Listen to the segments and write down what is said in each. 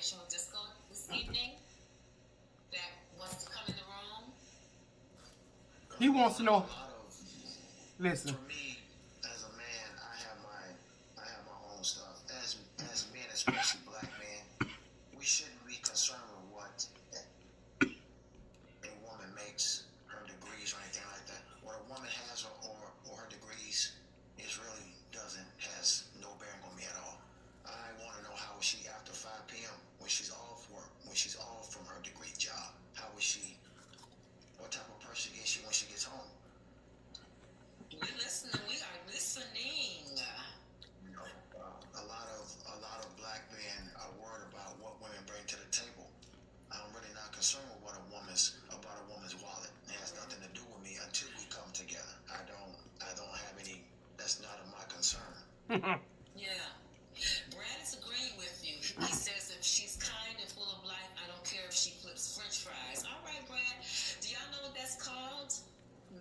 motivational disco this evening that wants to come in the room? He wants to know. Listen. For me, as a man, I have my own stuff. As men, especially black men, we shouldn't be concerned with what a woman makes, her degrees or anything like that. What a woman has or her degrees is really has no bearing on me at all. I want to know how is she after 5 p.m. when she's off work, when she's off from her degree job. How is she? What type of person is she when she gets home? We're listening. We are listening. You know, a lot of black men are worried about what women bring to the table. I'm really not concerned with what about a woman's wallet. It has nothing to do with me until we come together. I don't have any. That's not of my concern. Yeah. Brad is agreeing with you. He says if she's kind and full of life, I don't care if she flips French fries. All right, Brad. Do y'all know what that's called?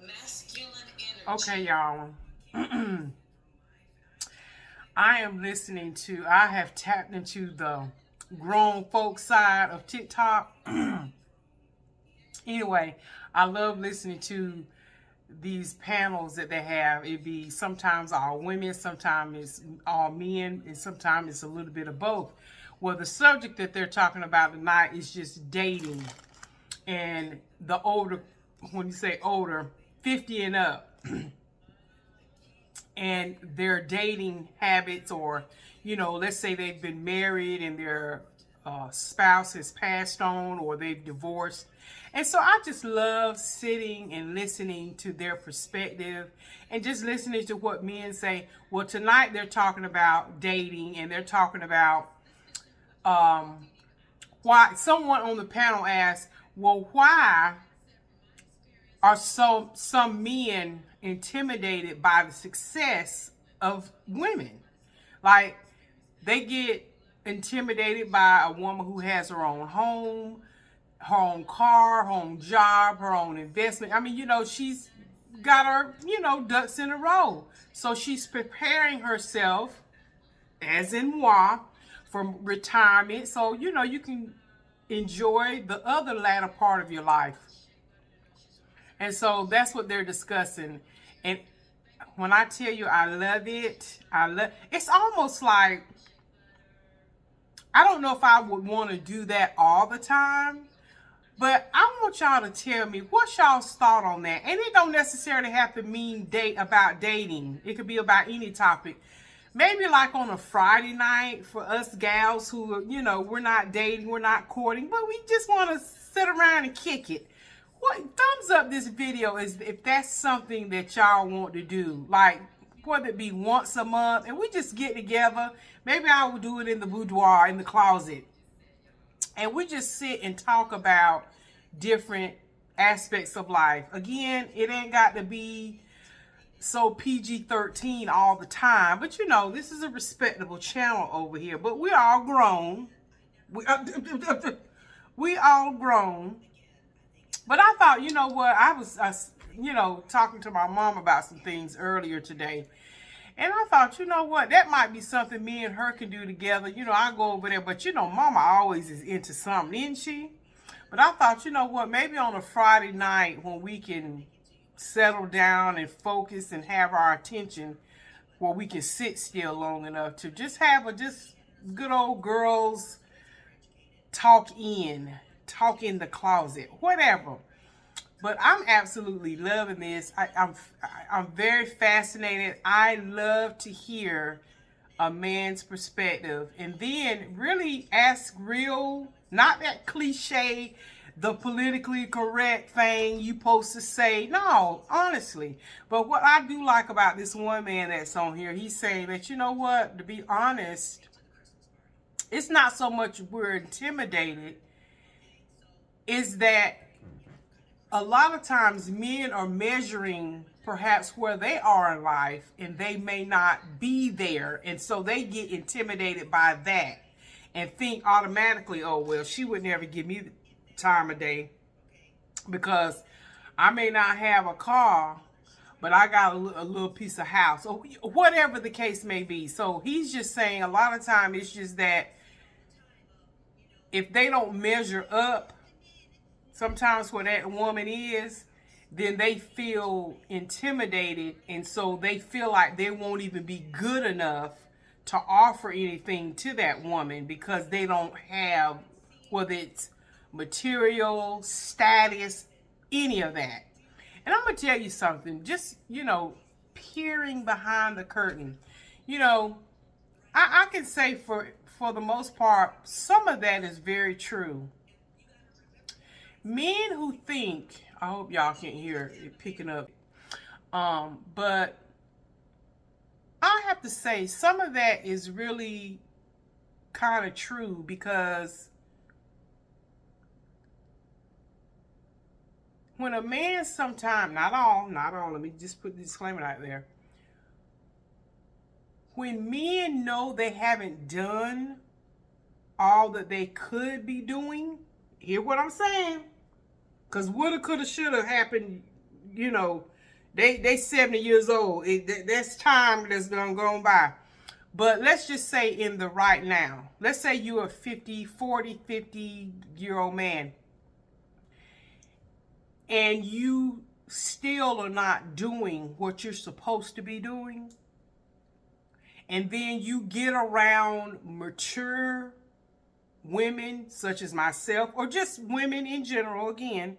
Masculine energy. Okay, y'all. I am listening to, I have tapped into the grown folk side of TikTok. Anyway, I love listening to these panels that they have. It be sometimes all women, sometimes it's all men, and sometimes it's a little bit of both. Well, the subject that they're talking about tonight is just dating. And the older, when you say older, 50 and up. And their dating habits, or, you know, let's say they've been married and their spouse has passed on or they've divorced. And so I just love sitting and listening to their perspective and just listening to what men say. Well, tonight they're talking about dating, and they're talking about why someone on the panel asked, well, why are some men intimidated by the success of women? Like, they get intimidated by a woman who has her own home, her own car, her own job, her own investment. I mean, you know, she's got her, you know, ducks in a row. So she's preparing herself, as in moi, for retirement. So, you know, you can enjoy the other latter part of your life. And so that's what they're discussing. And when I tell you I love it, it's almost like, I don't know if I would want to do that all the time, but I want y'all to tell me what's y'all's thought on that. And it don't necessarily have to mean about dating. It could be about any topic. Maybe like on a Friday night for us gals who, you know, we're not dating, we're not courting, but we just want to sit around and kick it. What, thumbs up this video is if that's something that y'all want to do. Like, whether it be once a month and we just get together. Maybe I will do it in the boudoir, in the closet. And we just sit and talk about different aspects of life. Again, it ain't got to be so PG-13 all the time. But, you know, this is a respectable channel over here. But we're all grown. We all grown. But I thought, you know what, I was, you know, talking to my mom about some things earlier today. And I thought, you know what, that might be something me and her can do together. You know, I go over there, but, you know, mama always is into something, isn't she? But I thought, you know what, maybe on a Friday night when we can settle down and focus and have our attention where we can sit still long enough to just have a just good old girls talk in the closet, whatever. But I'm absolutely loving this. I'm very fascinated. I love to hear a man's perspective, and then really ask real, not that cliche, the politically correct thing you supposed to say. No, honestly. But what I do like about this one man that's on here, he's saying that, you know what, to be honest, it's not so much we're intimidated, is that a lot of times men are measuring perhaps where they are in life and they may not be there. And so they get intimidated by that and think automatically, oh, well, she would never give me the time of day because I may not have a car, but I got a little piece of house, or whatever the case may be. So he's just saying a lot of time it's just that if they don't measure up sometimes where that woman is, then they feel intimidated, and so they feel like they won't even be good enough to offer anything to that woman because they don't have, whether it's material, status, any of that. And I'm going to tell you something, just, peering behind the curtain, I can say for the most part, some of that is very true. Men who think, I hope y'all can't hear it picking up, but I have to say some of that is really kind of true, because when a man sometimes, not all, let me just put the disclaimer out there. When men know they haven't done all that they could be doing, hear what I'm saying? Because woulda, coulda, shoulda happened, they 70 years old. That's time that's done gone by. But let's just say in the right now. Let's say you're a 50-year-old man. And you still are not doing what you're supposed to be doing. And then you get around mature women such as myself, or just women in general, again,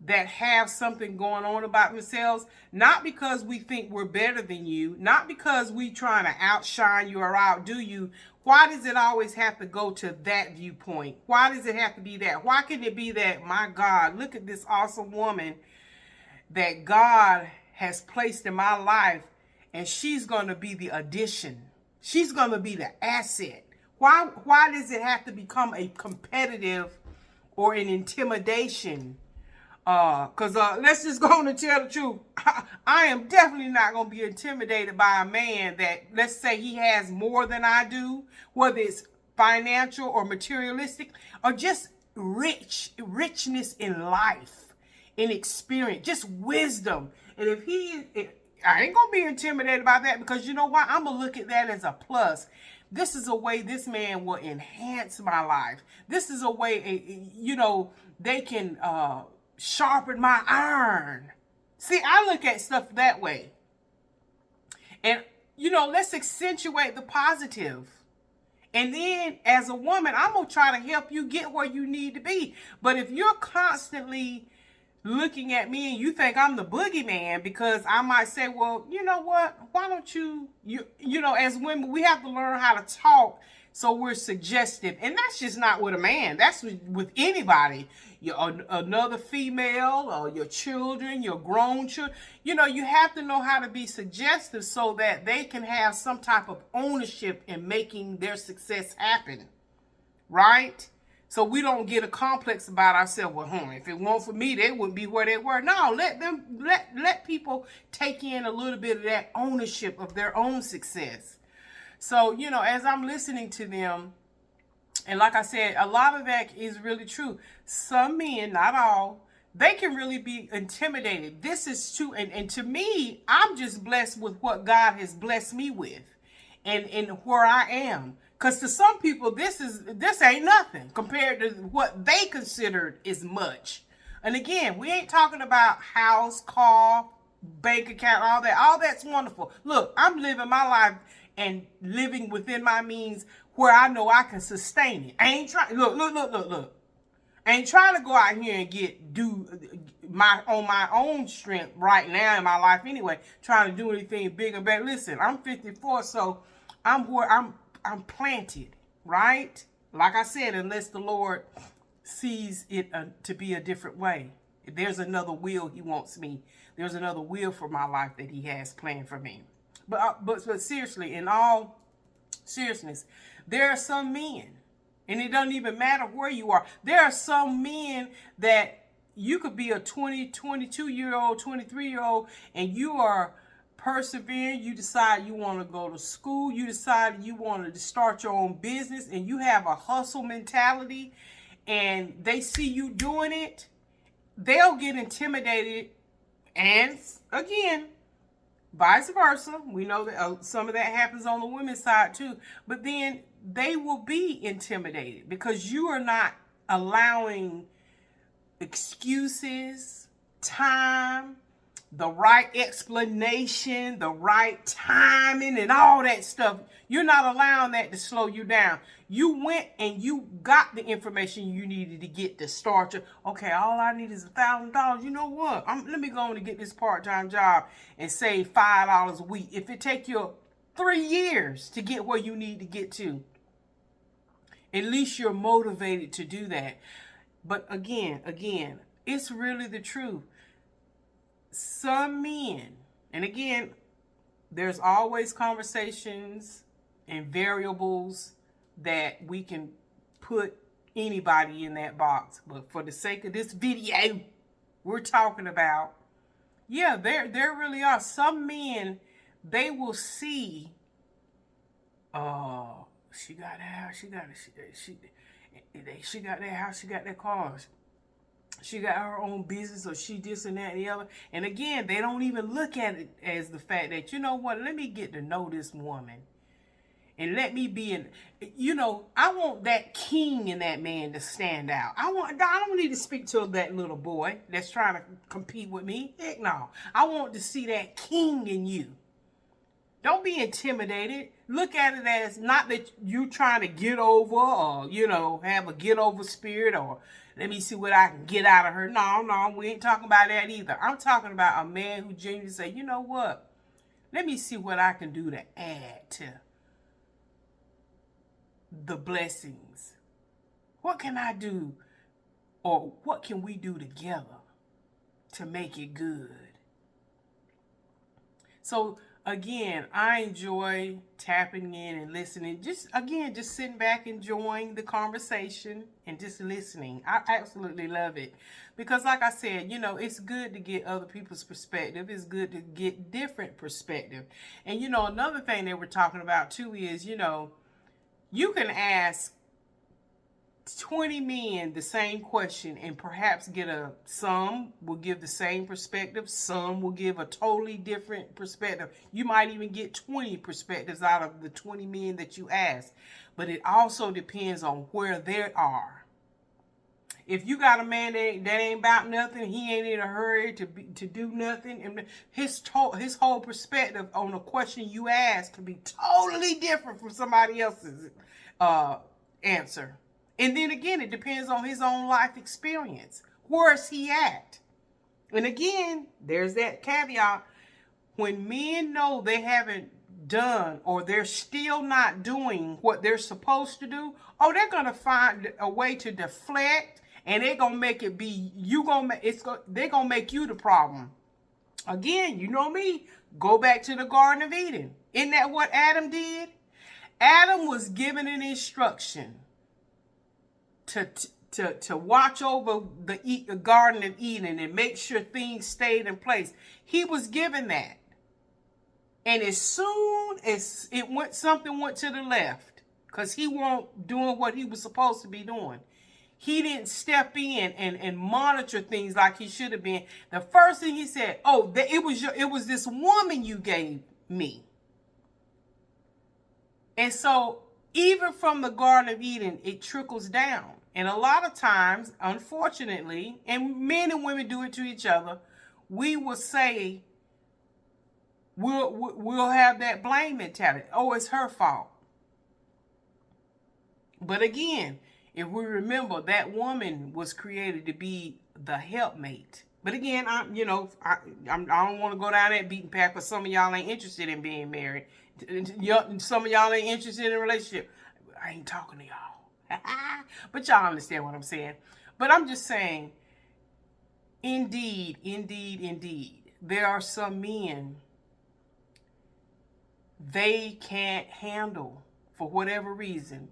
that have something going on about themselves, not because we think we're better than you, not because we trying to outshine you or outdo you. Why does it always have to go to that viewpoint? Why does it have to be that? Why can it be that, my God, look at this awesome woman that God has placed in my life, and she's going to be the addition. She's going to be the asset. Why does it have to become a competitive or an intimidation? Because let's just go on and tell the truth. I am definitely not going to be intimidated by a man that, let's say, he has more than I do, whether it's financial or materialistic, or just richness in life, in experience, just wisdom. And I ain't going to be intimidated by that, because you know what? I'm going to look at that as a plus. This is a way this man will enhance my life. This is a way, they can sharpen my iron. See, I look at stuff that way. And, let's accentuate the positive. And then as a woman, I'm going to try to help you get where you need to be. But if you're constantly looking at me and you think I'm the boogeyman, because I might say, well, you know what? Why don't you as women, we have to learn how to talk so we're suggestive. And that's just not with a man. That's with anybody. Another female, or your children, your grown children. You have to know how to be suggestive so that they can have some type of ownership in making their success happen. Right? So we don't get a complex about ourselves. Well, if it weren't for me, they wouldn't be where they were. No, let people take in a little bit of that ownership of their own success. So, as I'm listening to them, and like I said, a lot of that is really true. Some men, not all, they can really be intimidated. This is true. And to me, I'm just blessed with what God has blessed me with and where I am. Because to some people, this ain't nothing compared to what they considered is much. And again, we ain't talking about house, car, bank account, all that. All that's wonderful. Look, I'm living my life and living within my means where I know I can sustain it. I ain't trying. Look. I ain't trying to go out here and do my own strength right now in my life anyway. Trying to do anything big and better. Listen, I'm 54, so I'm planted, right? Like I said, unless the Lord sees it to be a different way. If there's another will he wants me, there's another will for my life that he has planned for me. But seriously, in all seriousness, there are some men, and it doesn't even matter where you are. There are some men that you could be a 22-year-old, 23-year-old, and you are persevering. You decide you want to go to school. You decide you want to start your own business, and you have a hustle mentality, and they see you doing it. They'll get intimidated, and again, vice versa. We know that some of that happens on the women's side too. But then they will be intimidated because you are not allowing excuses, time, the right explanation, the right timing, and all that stuff. You're not allowing that to slow you down. You went and you got the information you needed to get to start your, okay, all I need is $1,000. You know what? Let me go on and get this part-time job and save $5 a week. If it take you 3 years to get where you need to get to, at least you're motivated to do that. But again, it's really the truth. Some men, and again, there's always conversations and variables that we can put anybody in that box. But for the sake of this video, we're talking about, yeah, there really are some men. They will see, she got that house, she got that house, she got that car, she got her own business, or she this and that and the other. And again, they don't even look at it as the fact that, you know what, let me get to know this woman. And let me be in, I want that king in that man to stand out. I don't need to speak to that little boy that's trying to compete with me. Heck no. I want to see that king in you. Don't be intimidated. Look at it as not that you trying to get over or, have a get over spirit or let me see what I can get out of her. No, we ain't talking about that either. I'm talking about a man who genuinely say, you know what? Let me see what I can do to add to the blessings. What can I do, or what can we do together to make it good? So again, I enjoy tapping in and listening. Just sitting back, enjoying the conversation and just listening. I absolutely love it. Because like I said, it's good to get other people's perspective. It's good to get different perspective. And, another thing that we're talking about too is, you can ask 20 men the same question and perhaps some will give the same perspective. Some will give a totally different perspective. You might even get 20 perspectives out of the 20 men that you ask. But it also depends on where they are. If you got a man that ain't about nothing, he ain't in a hurry to do nothing, and his whole perspective on a question you ask can be totally different from somebody else's answer. And then again, it depends on his own life experience. Where's he at? And again, there's that caveat. When men know they haven't done or they're still not doing what they're supposed to do, they're going to find a way to deflect, and they're going to make it be, they're going to make you the problem. Again, you know me, go back to the Garden of Eden. Isn't that what Adam did? Adam was given an instruction to watch over the Garden of Eden and make sure things stayed in place. He was given that. And as soon as something went to the left, because he wasn't doing what he was supposed to be doing, he didn't step in and monitor things like he should have been. The first thing he said, it was this woman you gave me. And so even from the Garden of Eden, it trickles down. And a lot of times, unfortunately, and men and women do it to each other, we will say, we'll have that blame mentality. It's her fault. But again, if we remember, that woman was created to be the helpmate. But again, I don't want to go down that beaten path, because some of y'all ain't interested in being married. Some of y'all ain't interested in a relationship. I ain't talking to y'all. But y'all understand what I'm saying. But I'm just saying, indeed, there are some men they can't handle for whatever reason.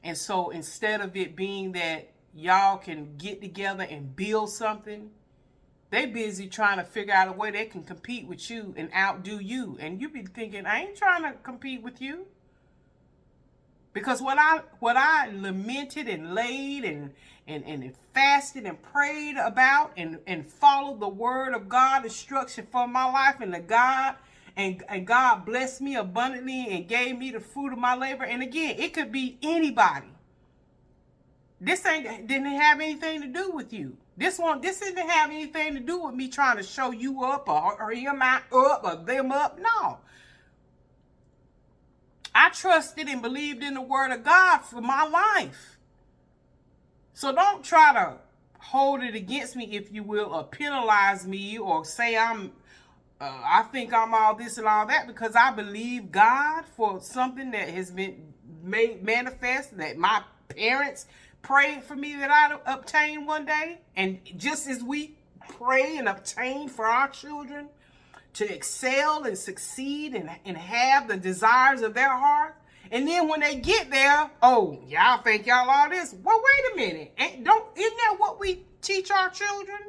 And so instead of it being that y'all can get together and build something, they busy trying to figure out a way they can compete with you and outdo you. And you be thinking, I ain't trying to compete with you. Because what I lamented and laid and fasted and prayed about and followed the word of God instruction for my life and the God and God blessed me abundantly and gave me the fruit of my labor. And again, it could be anybody. This didn't have anything to do with you. This didn't have anything to do with me trying to show you up or him up or them up. No. I trusted and believed in the word of God for my life. So don't try to hold it against me, if you will, or penalize me or say I think I'm all this and all that, because I believe God for something that has been made manifest, that my parents prayed for me that I'd obtain one day. And just as we pray and obtain for our children to excel and succeed and have the desires of their heart, and then when they get there, oh, y'all think y'all all this. Well, wait a minute. Isn't that what we teach our children?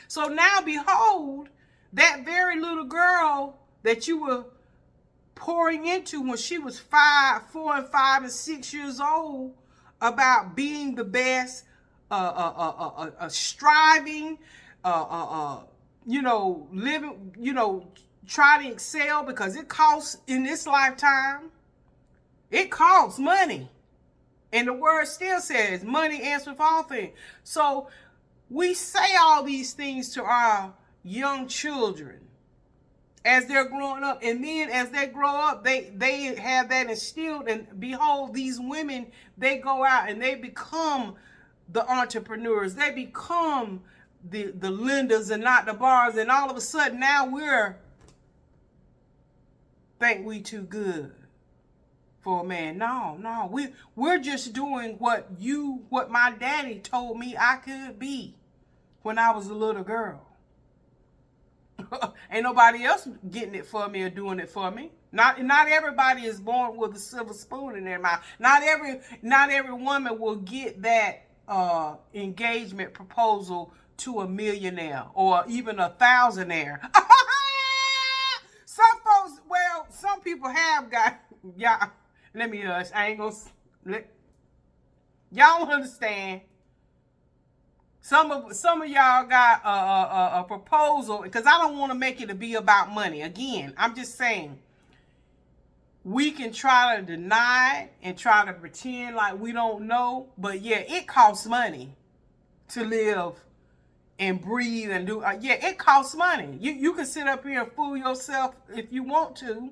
So now behold, that very little girl that you were pouring into when she was 4 and 5 and 6 years old about being the best, striving, living, try to excel, because it costs in this lifetime. It costs money. And the word still says money answers all things. So we say all these things to our young children as they're growing up. And then as they grow up, they have that instilled. And behold, these women, they go out and they become the entrepreneurs. They become the lenders and not the borrowers. And all of a sudden now think we too good for a man. No, we're just doing what my daddy told me I could be when I was a little girl. Ain't nobody else getting it for me or doing it for me. Not everybody is born with a silver spoon in their mouth. Not every woman will get that engagement proposal to a millionaire or even a thousandaire. Some people have got, y'all, let me hush. I ain't gonna, y'all don't understand. Some of y'all got a proposal, because I don't want to make it to be about money. Again, I'm just saying, we can try to deny it and try to pretend like we don't know, but yeah, it costs money to live and breathe and do. It costs money. You can sit up here and fool yourself if you want to.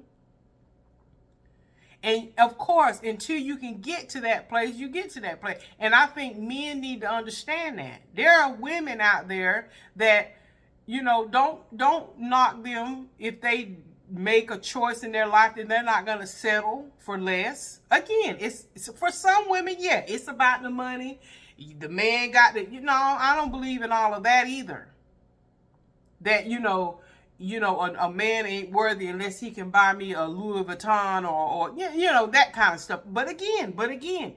And of course, until you can get to that place, you get to that place. And I think men need to understand that. There are women out there that, don't knock them if they make a choice in their life that they're not going to settle for less. Again, it's for some women, yeah, it's about the money. The man got the, I don't believe in all of that either. That, a man ain't worthy unless he can buy me a Louis Vuitton or that kind of stuff. But again,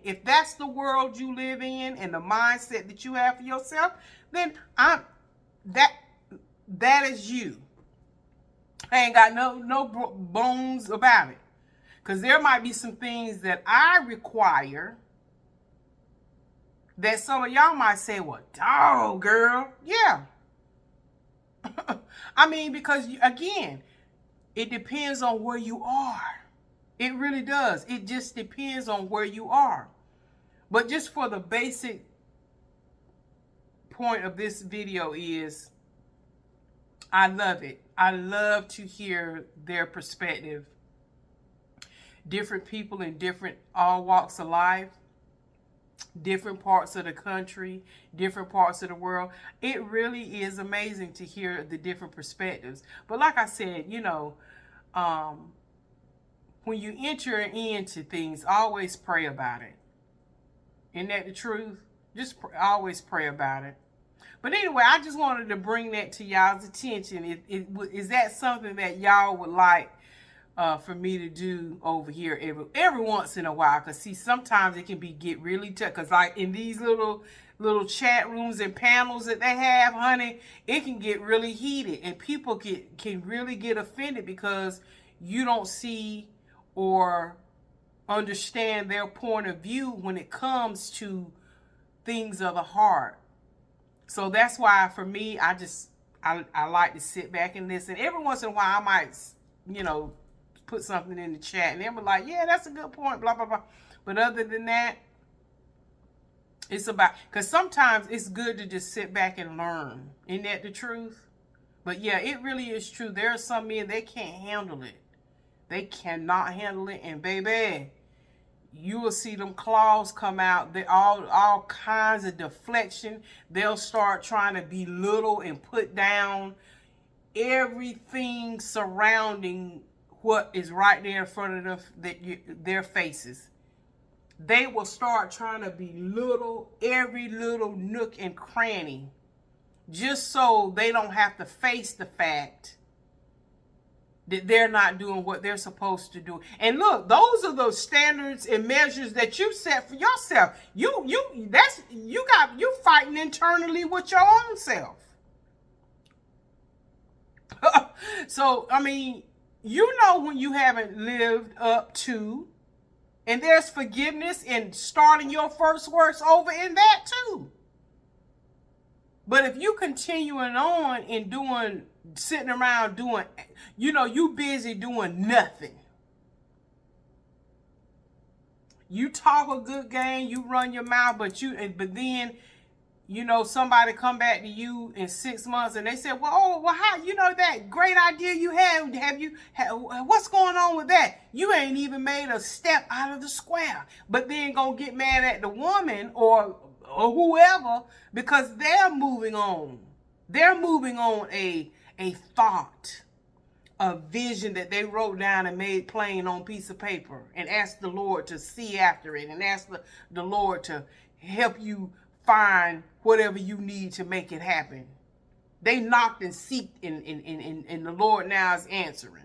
if that's the world you live in and the mindset that you have for yourself, then that is you. I ain't got no bones about it. Because there might be some things that I require that some of y'all might say, well, dog, girl. Yeah. I mean, because, again, it depends on where you are. It really does. It just depends on where you are. But just for the basic point of this video is, I love it. I love to hear their perspective. Different people in all walks of life. Different parts of the country, different parts of the world. It really is amazing to hear the different perspectives. But like I said, when you enter into things, always pray about it. Isn't that the truth? Just always pray about it. But anyway, I just wanted to bring that to y'all's attention. Is that something that y'all would like for me to do over here every once in a while? Because see, sometimes it can get really tough. Because like in these little chat rooms and panels that they have, honey, it can get really heated, and people can really get offended because you don't see or understand their point of view when it comes to things of the heart. So that's why for me, I like to sit back and listen. Every once in a while, I might, put something in the chat, and they'll be like, yeah, that's a good point, blah, blah, blah. But other than that, it's about, because sometimes it's good to just sit back and learn. Isn't that the truth? But yeah, it really is true. There are some men, they can't handle it. They cannot handle it. And baby, you will see them claws come out. They all kinds of deflection. They'll start trying to belittle and put down everything surrounding what is right there in front of their faces. They will start trying to belittle every little nook and cranny, just so they don't have to face the fact that they're not doing what they're supposed to do. And look, those are those standards and measures that you set for yourself. You fighting internally with your own self. So, I mean, when you haven't lived up to, and there's forgiveness in starting your first works over in that too. But if you continuing on and sitting around doing, you busy doing nothing. You talk a good game, you run your mouth, but then, somebody come back to you in 6 months and they say, how, that great idea you had, what's going on with that? You ain't even made a step out of the square, but then gonna get mad at the woman or whoever, because they're moving on. They're moving on a thought, a vision that they wrote down and made plain on a piece of paper, and asked the Lord to see after it, and ask the Lord to help you find whatever you need to make it happen. They knocked and seeked, and the Lord now is answering.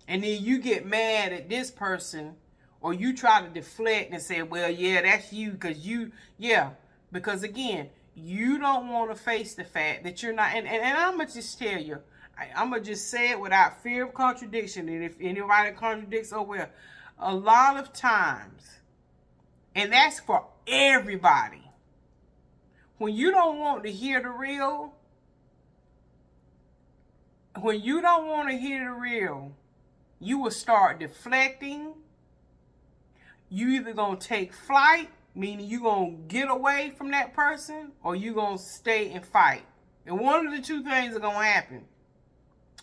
And then you get mad at this person, or you try to deflect and say, well, yeah, that's you, because again, you don't want to face the fact that you're not, and I'm going to just tell you, I'm going to just say it without fear of contradiction, and if anybody contradicts, oh well, a lot of times, and that's for everybody, when you don't want to hear the real, you will start deflecting. You either going to take flight, meaning you going to get away from that person, or you going to stay and fight. And one of the two things are going to happen.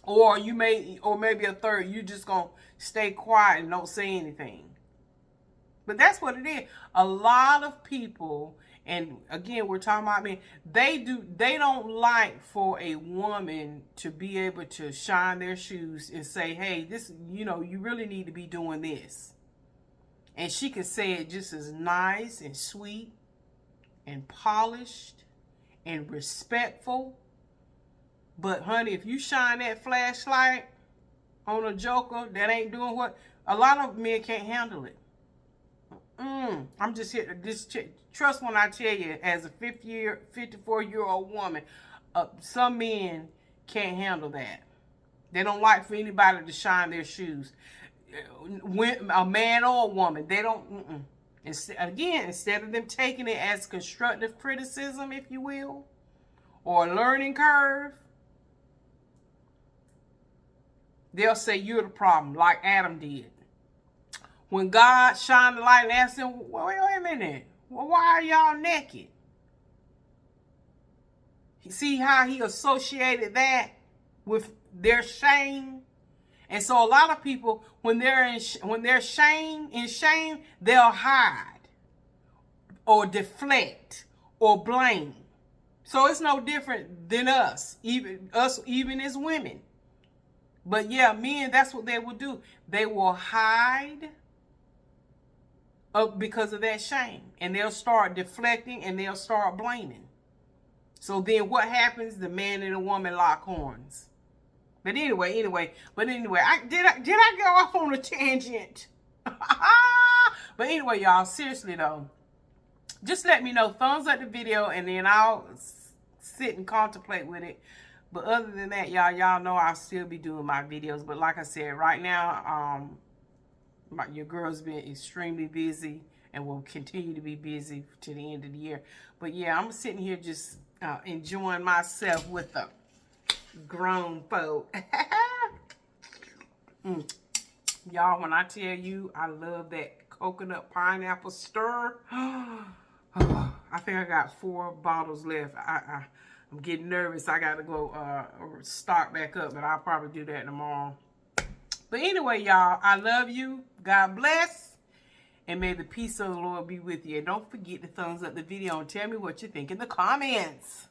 Or maybe a third, you just going to stay quiet and don't say anything. But that's what it is. A lot of people, and again, we're talking about men, they don't like for a woman to be able to shine their shoes and say, hey, this, you really need to be doing this. And she can say it just as nice and sweet and polished and respectful. But honey, if you shine that flashlight on a joker that ain't doing what, a lot of men can't handle it. I'm just here to trust when I tell you, as a 54-year-old woman, some men can't handle that. They don't like for anybody to shine their shoes. A man or a woman, they don't. Instead of them taking it as constructive criticism, if you will, or a learning curve, they'll say you're the problem, like Adam did. When God shined the light and asked him, wait a minute, why are y'all naked? You see how he associated that with their shame? And so a lot of people, when they're shame, they'll hide or deflect or blame. So it's no different than us even as women. But yeah, men, that's what they will do. They will hide because of that shame, and they'll start deflecting and they'll start blaming. So then what happens? The man and the woman lock horns. But anyway, did I go off on a tangent? But anyway, y'all, seriously though, just let me know, thumbs up the video, and then I'll sit and contemplate with it. But other than that, y'all know I'll still be doing my videos. But like I said, right now, your girl's been extremely busy and will continue to be busy to the end of the year. But yeah, I'm sitting here just enjoying myself with the grown folk. Y'all, when I tell you I love that coconut pineapple stir, I think I got 4 bottles left. I'm getting nervous. I got to go stock back up, but I'll probably do that tomorrow. But anyway, y'all, I love you. God bless. And may the peace of the Lord be with you. And don't forget to thumbs up the video and tell me what you think in the comments.